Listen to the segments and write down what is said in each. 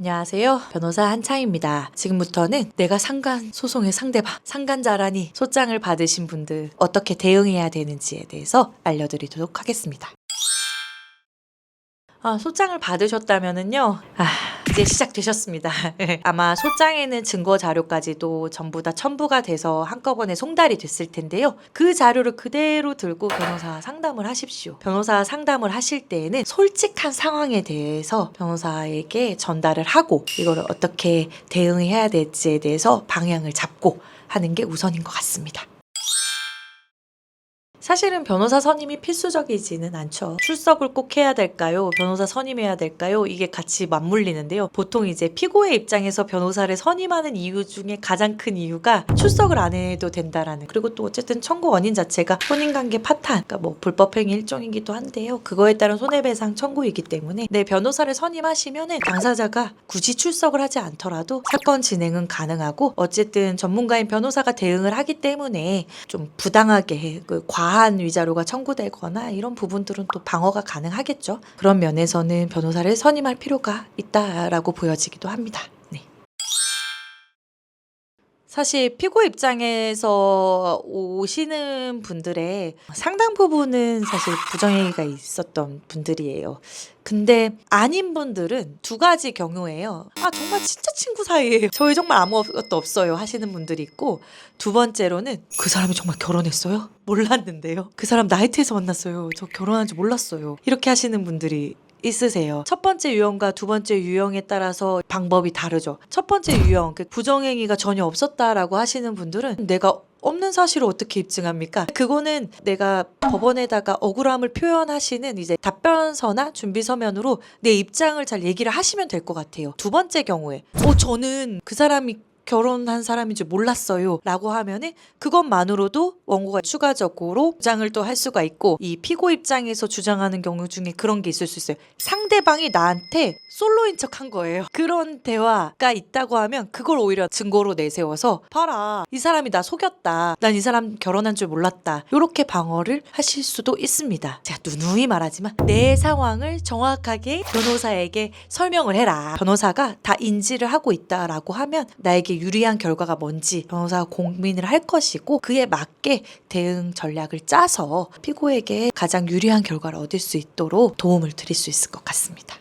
안녕하세요. 변호사 한창입니다. 지금부터는 내가 상간 소송의 상대방, 상간자라니 소장을 받으신 분들 어떻게 대응해야 되는지에 대해서 알려드리도록 하겠습니다. 소장을 받으셨다면은요. 이제 시작되셨습니다. 아마 소장에는 증거 자료까지도 전부 다 첨부가 돼서 한꺼번에 송달이 됐을 텐데요. 그 자료를 그대로 들고 변호사 상담을 하십시오. 변호사 상담을 하실 때에는 솔직한 상황에 대해서 변호사에게 전달을 하고 이걸 어떻게 대응해야 될지에 대해서 방향을 잡고 하는 게 우선인 것 같습니다. 사실은 변호사 선임이 필수적이지는 않죠. 출석을 꼭 해야 될까요? 변호사 선임해야 될까요? 이게 같이 맞물리는데요. 보통 이제 피고의 입장에서 변호사를 선임하는 이유 중에 가장 큰 이유가 출석을 안 해도 된다라는, 그리고 또 어쨌든 청구 원인 자체가 혼인관계 파탄, 그러니까 뭐 불법행위 일종이기도 한데요. 그거에 따른 손해배상 청구이기 때문에 변호사를 선임하시면은 당사자가 굳이 출석을 하지 않더라도 사건 진행은 가능하고, 어쨌든 전문가인 변호사가 대응을 하기 때문에 좀 부당하게 과한 위자료가 청구되거나 이런 부분들은 또 방어가 가능하겠죠. 그런 면에서는 변호사를 선임할 필요가 있다라고 보여지기도 합니다. 사실 피고 입장에서 오시는 분들의 상당 부분은 사실 부정행위가 있었던 분들이에요. 근데 아닌 분들은 두 가지 경우예요. 정말 진짜 친구 사이예요. 저희 정말 아무것도 없어요 하시는 분들이 있고, 두 번째로는 그 사람이 정말 결혼했어요? 몰랐는데요. 그 사람 나이트에서 만났어요. 저 결혼한 줄 몰랐어요. 이렇게 하시는 분들이 있으세요. 첫 번째 유형과 두 번째 유형에 따라서 방법이 다르죠. 첫 번째 유형, 부정행위가 전혀 없었다라고 하시는 분들은 내가 없는 사실을 어떻게 입증합니까? 그거는 내가 법원에다가 억울함을 표현하시는 이제 답변서나 준비서면으로 내 입장을 잘 얘기를 하시면 될 것 같아요. 두 번째 경우에 저는 그 사람이 결혼한 사람인 줄 몰랐어요 라고 하면은 그것만으로도 원고가 추가적으로 주장을 또 할 수가 있고, 이 피고 입장에서 주장하는 경우 중에 그런 게 있을 수 있어요. 상대방이 나한테 솔로인 척 한 거예요. 그런 대화가 있다고 하면 그걸 오히려 증거로 내세워서 봐라, 이 사람이 나 속였다, 난 이 사람 결혼한 줄 몰랐다, 이렇게 방어를 하실 수도 있습니다. 제가 누누이 말하지만 내 상황을 정확하게 변호사에게 설명을 해라. 변호사가 다 인지를 하고 있다라고 하면 나에게 유리한 결과가 뭔지 변호사가 고민을 할 것이고, 그에 맞게 대응 전략을 짜서 피고에게 가장 유리한 결과를 얻을 수 있도록 도움을 드릴 수 있을 것 같습니다.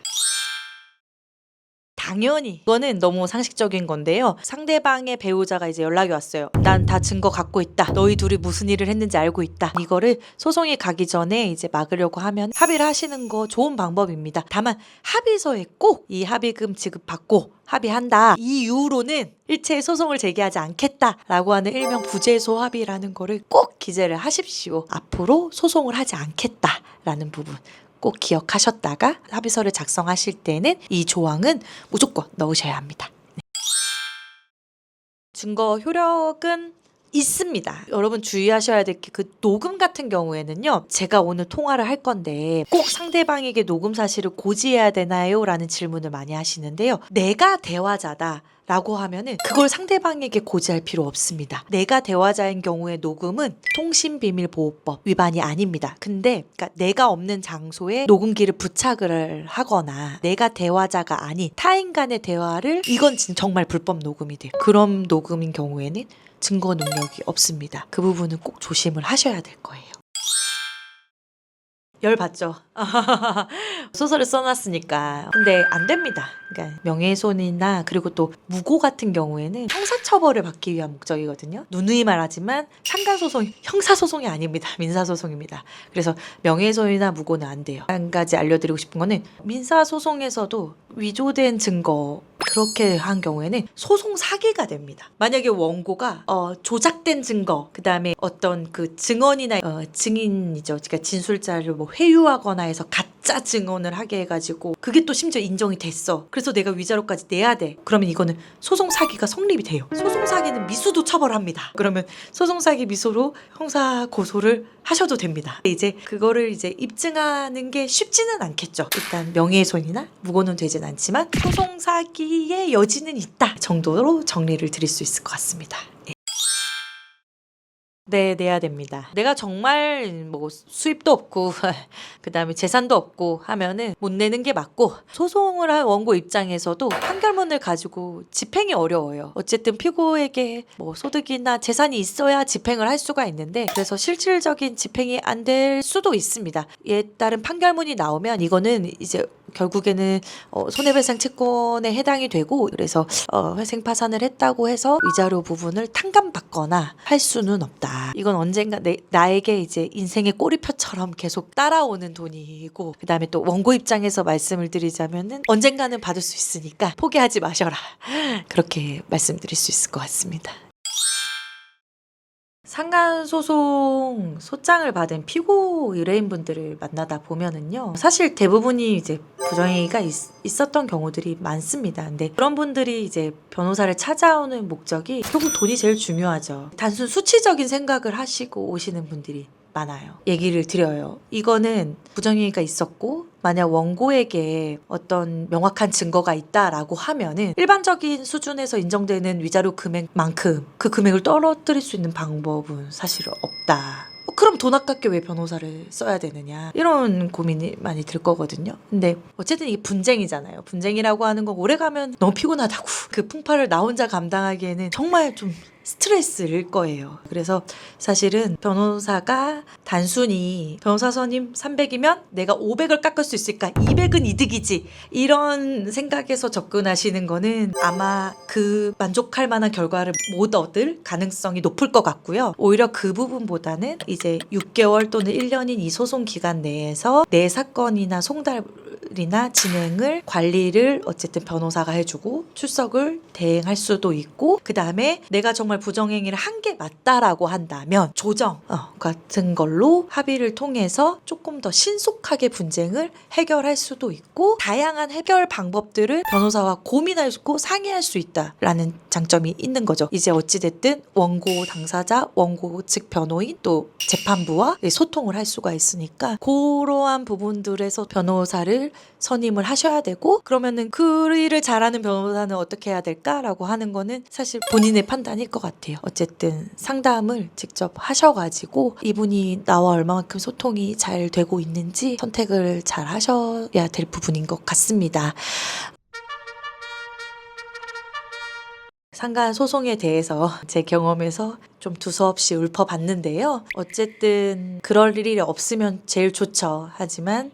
당연히 이거는 너무 상식적인 건데요. 상대방의 배우자가 이제 연락이 왔어요. 난 다 증거 갖고 있다. 너희 둘이 무슨 일을 했는지 알고 있다. 이거를 소송이 가기 전에 이제 막으려고 하면 합의를 하시는 거 좋은 방법입니다. 다만 합의서에 꼭 이 합의금 지급받고 합의한다, 이 이유로는 일체의 소송을 제기하지 않겠다라고 하는 일명 부재소 합의라는 거를 꼭 기재를 하십시오. 앞으로 소송을 하지 않겠다라는 부분 꼭 기억하셨다가 합의서를 작성하실 때는 이 조항은 무조건 넣으셔야 합니다. 증거 효력은 있습니다. 여러분 주의하셔야 될 게, 그 녹음 같은 경우에는요, 제가 오늘 통화를 할 건데 꼭 상대방에게 녹음 사실을 고지해야 되나요? 라는 질문을 많이 하시는데요. 내가 대화자다 라고 하면은 그걸 상대방에게 고지할 필요 없습니다. 내가 대화자인 경우에 녹음은 통신비밀보호법 위반이 아닙니다. 근데 그러니까 내가 없는 장소에 녹음기를 부착을 하거나 내가 대화자가 아닌 타인 간의 대화를, 이건 정말 불법 녹음이 돼요. 그런 녹음인 경우에는 증거 능력이 없습니다. 그 부분은 꼭 조심을 하셔야 될 거예요. 열받죠? 소설을 써놨으니까. 근데 안 됩니다. 그러니까 명예훼손이나 그리고 또 무고 같은 경우에는 형사처벌을 받기 위한 목적이거든요. 누누이 말하지만 상간소송 형사소송이 아닙니다. 민사소송입니다. 그래서 명예훼손이나 무고는 안 돼요. 한 가지 알려드리고 싶은 거는, 민사소송에서도 위조된 증거 그렇게 한 경우에는 소송 사기가 됩니다. 만약에 원고가 조작된 증거, 그 다음에 어떤 그 증언이나 증인이죠, 그러니까 진술자를 회유하거나 해서 가짜 증언을 하게 해가지고 그게 또 심지어 인정이 됐어. 그래서 내가 위자료까지 내야 돼. 그러면 이거는 소송 사기가 성립이 돼요. 소송 사기는 미수도 처벌합니다. 그러면 소송 사기 미수로 형사 고소를 하셔도 됩니다. 이제 그거를 이제 입증하는 게 쉽지는 않겠죠. 일단 명예훼손이나 무고는 되진 않지만 소송 사기의 여지는 있다 정도로 정리를 드릴 수 있을 것 같습니다. 네, 내야 됩니다. 내가 정말 뭐 수입도 없고 그다음에 재산도 없고 하면은 못 내는 게 맞고, 소송을 한 원고 입장에서도 판결문을 가지고 집행이 어려워요. 어쨌든 피고에게 뭐 소득이나 재산이 있어야 집행을 할 수가 있는데, 그래서 실질적인 집행이 안 될 수도 있습니다. 이에 따른 판결문이 나오면 이거는 이제 결국에는 손해배상 채권에 해당이 되고, 그래서 회생 파산을 했다고 해서 위자료 부분을 탕감받거나 할 수는 없다. 이건 언젠가 나에게 이제 인생의 꼬리표처럼 계속 따라오는 돈이고, 그 다음에 또 원고 입장에서 말씀을 드리자면은 언젠가는 받을 수 있으니까 포기하지 마셔라. 그렇게 말씀드릴 수 있을 것 같습니다. 상간소송 소장을 받은 피고 의뢰인분들을 만나다 보면은요, 사실 대부분이 이제 부정행위가 있었던 경우들이 많습니다. 근데 그런 분들이 이제 변호사를 찾아오는 목적이 결국 돈이 제일 중요하죠. 단순 수치적인 생각을 하시고 오시는 분들이 많아요. 얘기를 드려요. 이거는 부정행위가 있었고 만약 원고에게 어떤 명확한 증거가 있다라고 하면은 일반적인 수준에서 인정되는 위자료 금액만큼 그 금액을 떨어뜨릴 수 있는 방법은 사실 없다. 그럼 돈 아깝게 왜 변호사를 써야 되느냐, 이런 고민이 많이 들 거거든요. 근데 어쨌든 이게 분쟁이잖아요. 분쟁이라고 하는 건 오래가면 너무 피곤하다고 그 풍파를 나 혼자 감당하기에는 정말 좀 스트레스일 거예요. 그래서 사실은 변호사가 단순히 변호사 선임 300이면 내가 500을 깎을 수 있을까, 200은 이득이지, 이런 생각에서 접근하시는 거는 아마 그 만족할 만한 결과를 못 얻을 가능성이 높을 것 같고요. 오히려 그 부분보다는 이제 6개월 또는 1년인 이 소송 기간 내에서 내 사건이나 송달이나 진행을 관리를 어쨌든 변호사가 해주고 출석을 대행할 수도 있고, 그 다음에 내가 정말 부정행위를 한 게 맞다라고 한다면 조정 같은 걸로 합의를 통해서 조금 더 신속하게 분쟁을 해결할 수도 있고, 다양한 해결 방법들을 변호사와 고민하고 상의할 수 있다라는 장점이 있는 거죠. 이제 어찌됐든 원고 당사자, 원고 측 변호인, 또 재판부와 소통을 할 수가 있으니까 그러한 부분들에서 변호사를 선임을 하셔야 되고, 그러면은 그 일을 잘하는 변호사는 어떻게 해야 될까라고 하는 거는 사실 본인의 판단일 것 같아요. 어쨌든 상담을 직접 하셔가지고 이분이 나와 얼마만큼 소통이 잘 되고 있는지 선택을 잘 하셔야 될 부분인 것 같습니다. 상간 소송에 대해서 제 경험에서 좀 두서없이 읊어봤는데요. 어쨌든 그럴 일이 없으면 제일 좋죠. 하지만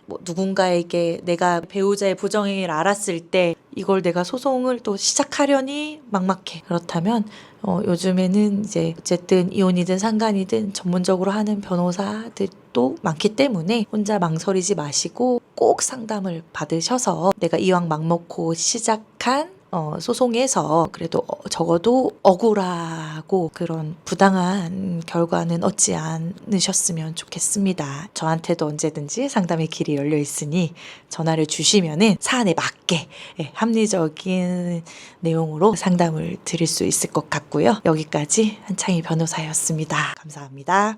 뭐 누군가에게 내가 배우자의 부정행위를 알았을 때 이걸 내가 소송을 또 시작하려니 막막해. 그렇다면 요즘에는 이제 어쨌든 이혼이든 상간이든 전문적으로 하는 변호사들도 많기 때문에 혼자 망설이지 마시고 꼭 상담을 받으셔서 내가 이왕 맘먹고 시작한 소송에서 그래도 적어도 억울하고 그런 부당한 결과는 얻지 않으셨으면 좋겠습니다. 저한테도 언제든지 상담의 길이 열려 있으니 전화를 주시면은 사안에 맞게 합리적인 내용으로 상담을 드릴 수 있을 것 같고요. 여기까지 한창희 변호사였습니다. 감사합니다.